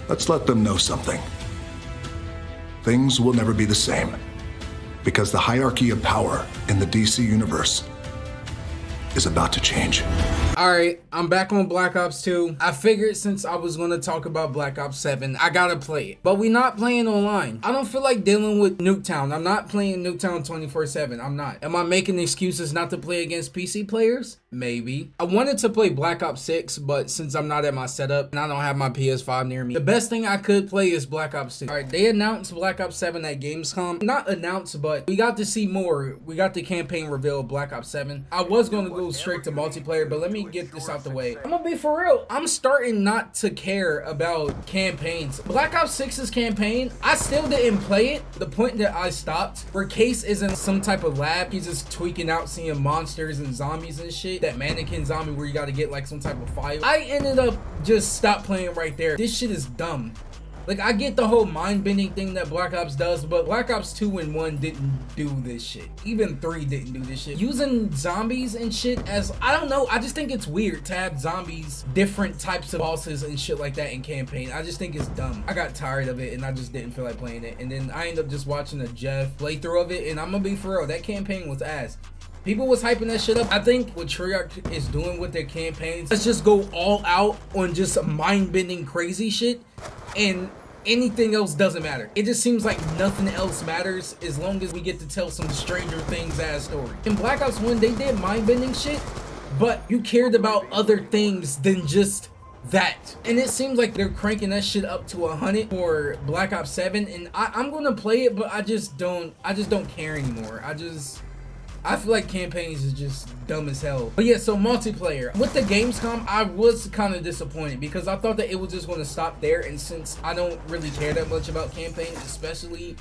Let's let them know something. Things will never be the same, because the hierarchy of power in the DC universe is about to change. Alright, I'm back on Black Ops 2. I figured since I was going to talk about Black Ops 7, I gotta play it. But we're not playing online. I don't feel like dealing with Nuketown. I'm not playing Nuketown 24/7. I'm not. Am I making excuses not to play against PC players? Maybe. I wanted to play Black Ops 6, but since I'm not at my setup and I don't have my PS5 near me, the best thing I could play is Black Ops 2. Alright, they announced Black Ops 7 at Gamescom. Not announced, but we got to see more. We got the campaign reveal of Black Ops 7. I was going to go straight to multiplayer, but let me get this out the way. I'm gonna be for real. I'm starting not to care about campaigns. Black Ops 6's campaign, I still didn't play it. The point that I stopped, where Case is in some type of lab, he's just tweaking out, seeing monsters and zombies and shit. That mannequin zombie where you gotta get like some type of file. I ended up just stop playing right there. This shit is dumb. Like, I get the whole mind-bending thing that Black Ops does, but Black Ops 2 and 1 didn't do this shit. Even 3 didn't do this shit. Using zombies and shit as, I don't know, I just think it's weird to have zombies, different types of bosses and shit like that in campaign. I just think it's dumb. I got tired of it and I just didn't feel like playing it. And then I ended up just watching a Jeff playthrough of it, and I'm gonna be for real, that campaign was ass. People was hyping that shit up. I think what Treyarch is doing with their campaigns, let's just go all out on just mind-bending crazy shit, and anything else doesn't matter. It just seems like nothing else matters as long as we get to tell some Stranger Things ass story. In Black Ops 1, they did mind-bending shit, but you cared about other things than just that. And it seems like they're cranking that shit up to 100 for Black Ops 7, and I'm gonna play it, but I just don't care anymore. I feel like campaigns is just dumb as hell. But yeah, so multiplayer. With the Gamescom, I was kind of disappointed because I thought that it was just going to stop there. And since I don't really care that much about campaigns, especially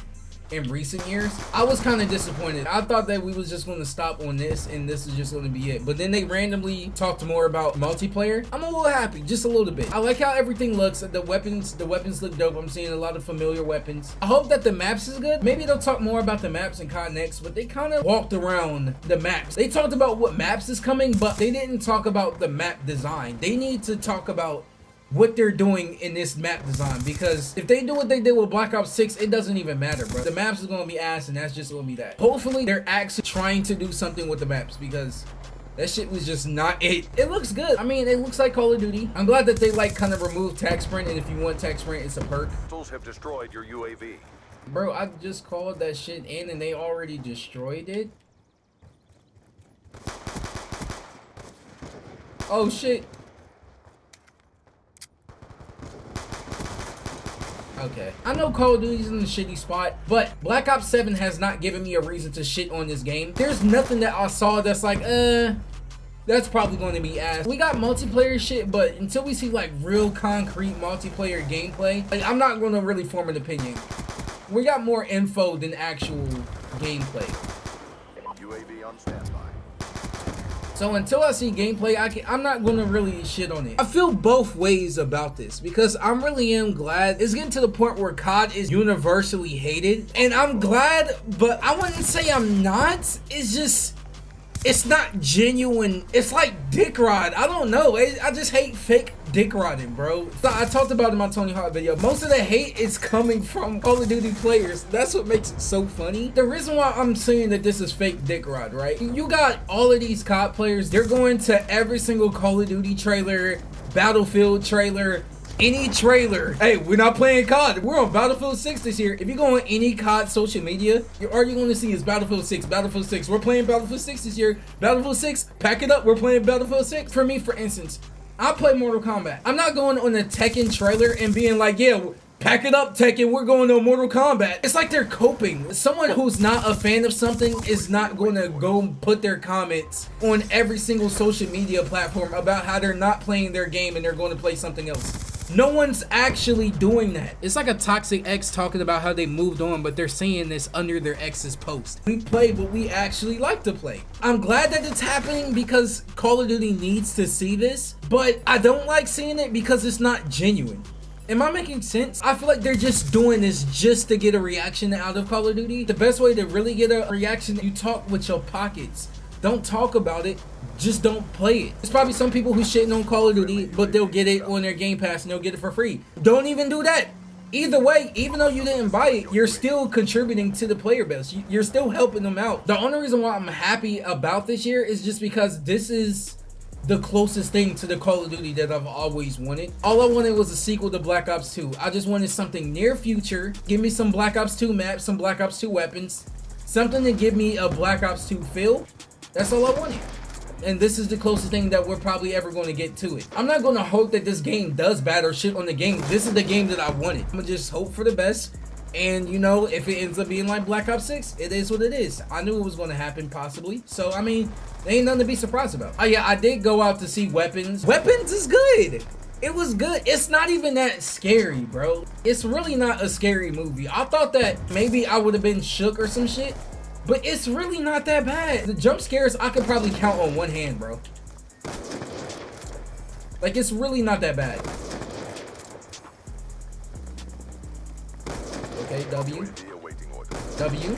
in recent years, I was kind of disappointed. I thought that we was just going to stop on this and this is just going to be it. But then they randomly talked more about multiplayer. I'm a little happy, just a little bit. I like how everything looks. The weapons look dope. I'm seeing a lot of familiar weapons. I hope that the maps is good. Maybe they'll talk more about the maps in COD Next, but they kind of walked around the maps. They talked about what maps is coming, but they didn't talk about the map design. They need to talk about what they're doing in this map design, because if they do what they did with Black Ops 6, it doesn't even matter, bro. The maps is gonna be ass, and that's just gonna be that. Hopefully they're actually trying to do something with the maps, because that shit was just not it. It looks good. I mean, it looks like Call of Duty. I'm glad that they like kind of removed tag sprint, and if you want tag sprint, it's a perk. Hostiles have destroyed your UAV. Bro, I just called that shit in and they already destroyed it. Oh shit. Okay, I know Call of Duty's in a shitty spot, but Black Ops 7 has not given me a reason to shit on this game. There's nothing that I saw that's like, that's probably going to be ass. We got multiplayer shit, but until we see like real concrete multiplayer gameplay, like, I'm not going to really form an opinion. We got more info than actual gameplay. UAV on standby. So until I see gameplay, I'm not going to really shit on it. I feel both ways about this because I really am glad it's getting to the point where COD is universally hated. And I'm glad, but I wouldn't say I'm not. It's just, it's not genuine. It's like dick rod. I don't know. I just hate fake dick rodding, bro. So I talked about it in my Tony Hawk video. Most of the hate is coming from Call of Duty players. That's what makes it so funny. The reason why I'm saying that this is fake dick rod, right? You got all of these COD players. They're going to every single Call of Duty trailer, Battlefield trailer, any trailer. Hey, we're not playing COD. We're on Battlefield 6 this year. If you go on any COD social media, all you're going to see is Battlefield 6, Battlefield 6. We're playing Battlefield 6 this year. Battlefield 6, pack it up. We're playing Battlefield 6. For me, for instance, I play Mortal Kombat. I'm not going on a Tekken trailer and being like, yeah, pack it up, Tekken, we're going to Mortal Kombat. It's like they're coping. Someone who's not a fan of something is not going to go put their comments on every single social media platform about how they're not playing their game and they're going to play something else. No one's actually doing that. It's like a toxic ex talking about how they moved on, but they're saying this under their ex's post. We play what we actually like to play. I'm glad that it's happening because Call of Duty needs to see this, but I don't like seeing it because it's not genuine. Am I making sense? I feel like they're just doing this just to get a reaction out of Call of Duty. The best way to really get a reaction, you talk with your pockets. Don't talk about it, just don't play it. There's probably some people who shitting on Call of Duty, but they'll get it on their Game Pass and they'll get it for free. Don't even do that. Either way, even though you didn't buy it, you're still contributing to the player base. You're still helping them out. The only reason why I'm happy about this year is just because this is the closest thing to the Call of Duty that I've always wanted. All I wanted was a sequel to Black Ops 2. I just wanted something near future. Give me some Black Ops 2 maps, some Black Ops 2 weapons, something to give me a Black Ops 2 feel. That's all I wanted. And this is the closest thing that we're probably ever going to get to it. I'm not going to hope that this game does bad or shit on the game. This is the game that I wanted. I'm going to just hope for the best. And, you know, if it ends up being like Black Ops 6, it is what it is. I knew it was going to happen, possibly. So, I mean, there ain't nothing to be surprised about. Oh, yeah, I did go out to see Weapons. Weapons is good. It was good. It's not even that scary, bro. It's really not a scary movie. I thought that maybe I would have been shook or some shit. But it's really not that bad. The jump scares, I could probably count on one hand, bro. Like, it's really not that bad. Okay, W. W.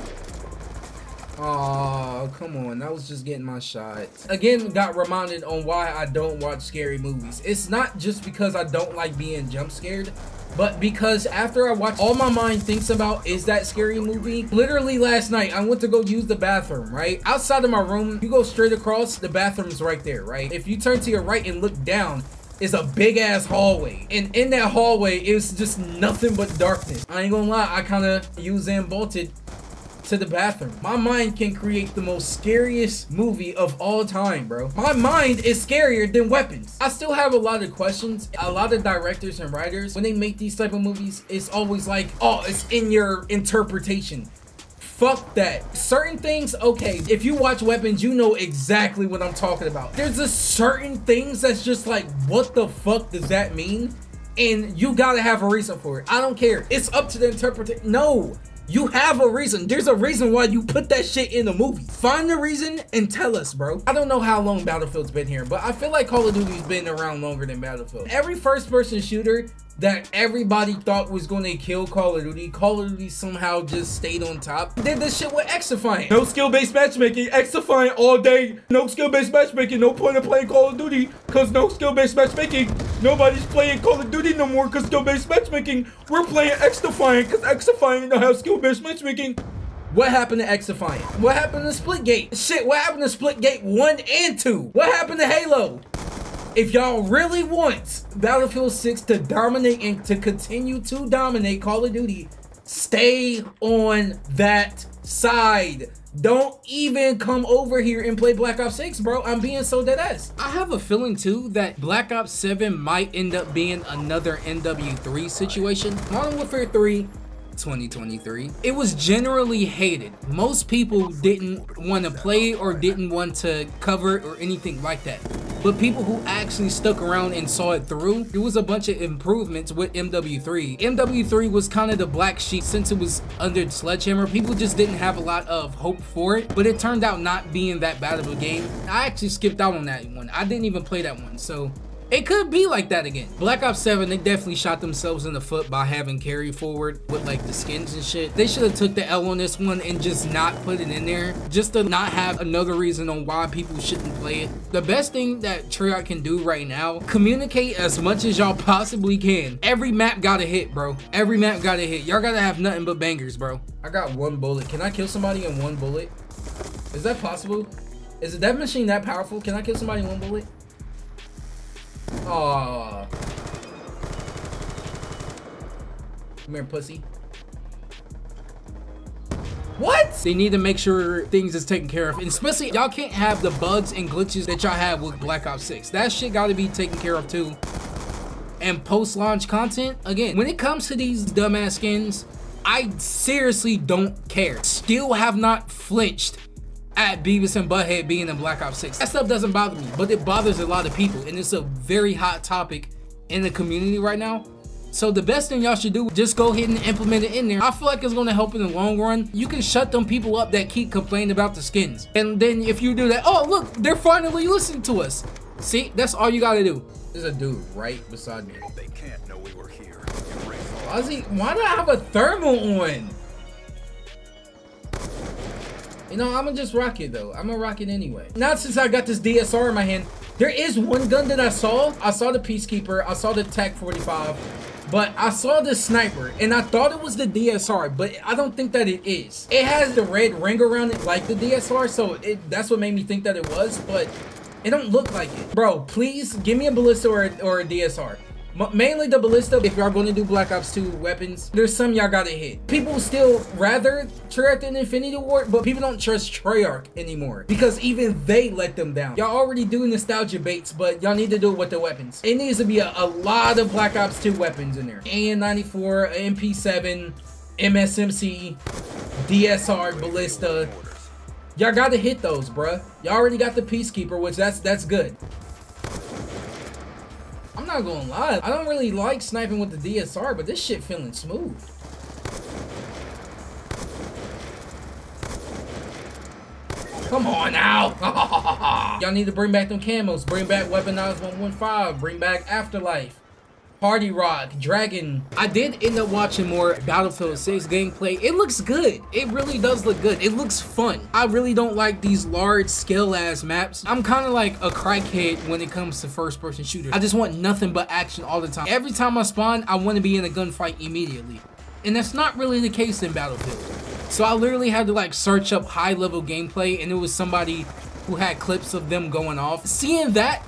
Oh, come on. I was just getting my shot. Again, got reminded on why I don't watch scary movies. It's not just because I don't like being jump scared, but because after I watch, all my mind thinks about is that scary movie. Literally last night, I went to go use the bathroom, right? Outside of my room, you go straight across, the bathroom's right there, right? If you turn to your right and look down, it's a big ass hallway. And in that hallway, it's just nothing but darkness. I ain't gonna lie, I kind of used and bolted to the bathroom. My mind can create the most scariest movie of all time, bro. My mind is scarier than Weapons. I still have a lot of questions. A lot of directors and writers, when they make these type of movies, it's always like, oh, it's in your interpretation. Fuck that. Certain things, okay, if you watch Weapons, you know exactly what I'm talking about. There's just certain things that's just like, what the fuck does that mean? And you gotta have a reason for it. I don't care. It's up to the interpretation. No. You have a reason. There's a reason why you put that shit in the movie. Find the reason and tell us, bro. I don't know how long Battlefield's been here, but I feel like Call of Duty's been around longer than Battlefield. Every first-person shooter that everybody thought was going to kill Call of Duty somehow just stayed on top. Did this shit with Xifying. No skill-based matchmaking, Xifying all day. No skill-based matchmaking, no point in playing Call of Duty, because no skill-based matchmaking. Nobody's playing Call of Duty no more because skill-based matchmaking. We're playing Xifying because Xifying don't have skill-based matchmaking. What happened to Xifying? What happened to Splitgate? Shit, what happened to Splitgate 1 and 2? What happened to Halo? If y'all really want Battlefield 6 to dominate and to continue to dominate Call of Duty, stay on that side. Don't even come over here and play Black Ops 6, bro. I'm being so deadass. I have a feeling too that Black Ops 7 might end up being another MW3 situation. Modern Warfare 3 2023. It was generally hated. Most people didn't want to play or didn't want to cover it or anything like that. But people who actually stuck around and saw it through, there was a bunch of improvements with MW3. MW3 was kind of the black sheep since it was under Sledgehammer. People just didn't have a lot of hope for it, but it turned out not being that bad of a game. I actually skipped out on that one. I didn't even play that one, so it could be like that again. Black Ops 7, they definitely shot themselves in the foot by having carry forward with like the skins and shit. They should have took the L on this one and just not put it in there, just to not have another reason on why people shouldn't play it. The best thing that Treyarch can do right now, communicate as much as y'all possibly can. Every map got a hit, bro. Every map got a hit. Y'all gotta have nothing but bangers, bro. I got one bullet. Can I kill somebody in one bullet? Is that possible? Is that machine that powerful? Can I kill somebody in one bullet? Aww. Come here, pussy. What? They need to make sure things is taken care of. And especially, y'all can't have the bugs and glitches that y'all have with Black Ops 6. That shit gotta be taken care of too. And post-launch content, again, when it comes to these dumbass skins, I seriously don't care. Still have not flinched at Beavis and Butthead being in Black Ops 6. That stuff doesn't bother me, but it bothers a lot of people, and it's a very hot topic in the community right now. So the best thing y'all should do, just go ahead and implement it in there. I feel like it's gonna help in the long run. You can shut them people up that keep complaining about the skins. And then if you do that, oh look, they're finally listening to us. See, that's all you gotta do. There's a dude right beside me. They can't know we were here. Why do I have a thermal on? You know, I'm gonna just rock it though. I'm gonna rock it anyway. Now since I got this DSR in my hand, there is one gun that I saw. I saw the Peacekeeper, I saw the TAC 45, but I saw the sniper and I thought it was the DSR, but I don't think that it is. It has the red ring around it like the DSR, so that's what made me think that it was, but it don't look like it. Bro, please give me a ballista or a DSR. Mainly the ballista. If y'all gonna do Black Ops 2 weapons, there's some y'all gotta hit. People still rather Treyarch than Infinity Ward, but people don't trust Treyarch anymore because even they let them down. Y'all already do nostalgia baits, but y'all need to do it with the weapons. It needs to be a lot of Black Ops 2 weapons in there. AN-94, MP7, MSMC, DSR, ballista. Y'all gotta hit those, bruh. Y'all already got the Peacekeeper, which that's good. I'm not gonna lie, I don't really like sniping with the DSR, but this shit feeling smooth. Come on now. Y'all need to bring back them camos. Bring back Weaponized 115. Bring back Afterlife. Party Rock, Dragon. I did end up watching more Battlefield 6 gameplay. It looks good. It really does look good. It looks fun. I really don't like these large scale ass maps. I'm kind of like a crackhead when it comes to first person shooters. I just want nothing but action all the time. Every time I spawn, I want to be in a gunfight immediately. And that's not really the case in Battlefield. So I literally had to like search up high level gameplay, and it was somebody who had clips of them going off. Seeing that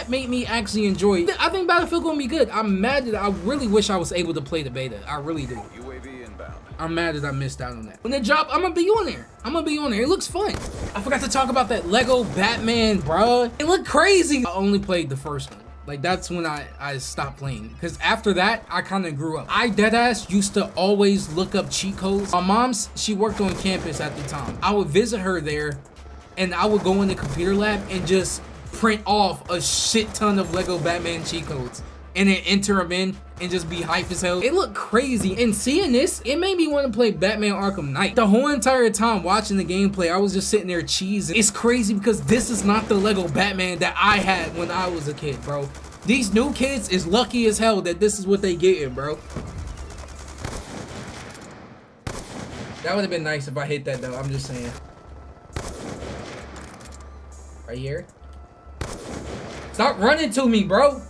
made me actually enjoy it. I think Battlefield gonna be good. I'm mad that I really wish I was able to play the beta. I really do. UAV inbound. I'm mad that I missed out on that. When it drop, I'm gonna be on there. I'm gonna be on there. It looks fun. I forgot to talk about that Lego Batman, bruh. It looked crazy. I only played the first one. Like, that's when I stopped playing. Because after that, I kind of grew up. I deadass used to always look up cheat codes. My mom's, she worked on campus at the time. I would visit her there, and I would go in the computer lab and just print off a shit ton of Lego Batman cheat codes and then enter them in and just be hype as hell. It looked crazy, and seeing this, it made me want to play Batman Arkham Knight. The whole entire time watching the gameplay, I was just sitting there cheesing. It's crazy because this is not the Lego Batman that I had when I was a kid, bro. These new kids is lucky as hell that this is what they getting, bro. That would have been nice if I hit that though, I'm just saying. Right here. Stop running to me, bro.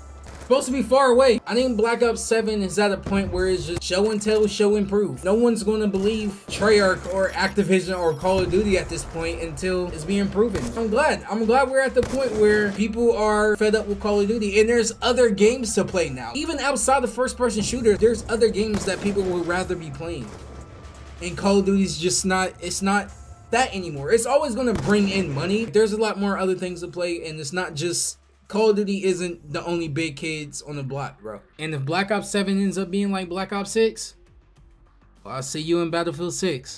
Supposed to be far away. I think Black Ops 7 is at a point where it's just show and tell, show and prove. No one's gonna believe Treyarch or Activision or Call of Duty at this point until it's being proven. I'm glad we're at the point where people are fed up with Call of Duty, and there's other games to play now. Even outside of first person shooters, there's other games that people would rather be playing. And Call of Duty's just not, it's not that anymore. It's always gonna bring in money. There's a lot more other things to play, and it's not just Call of Duty isn't the only big kids on the block, bro. And if Black Ops 7 ends up being like Black Ops 6, well, I'll see you in Battlefield 6.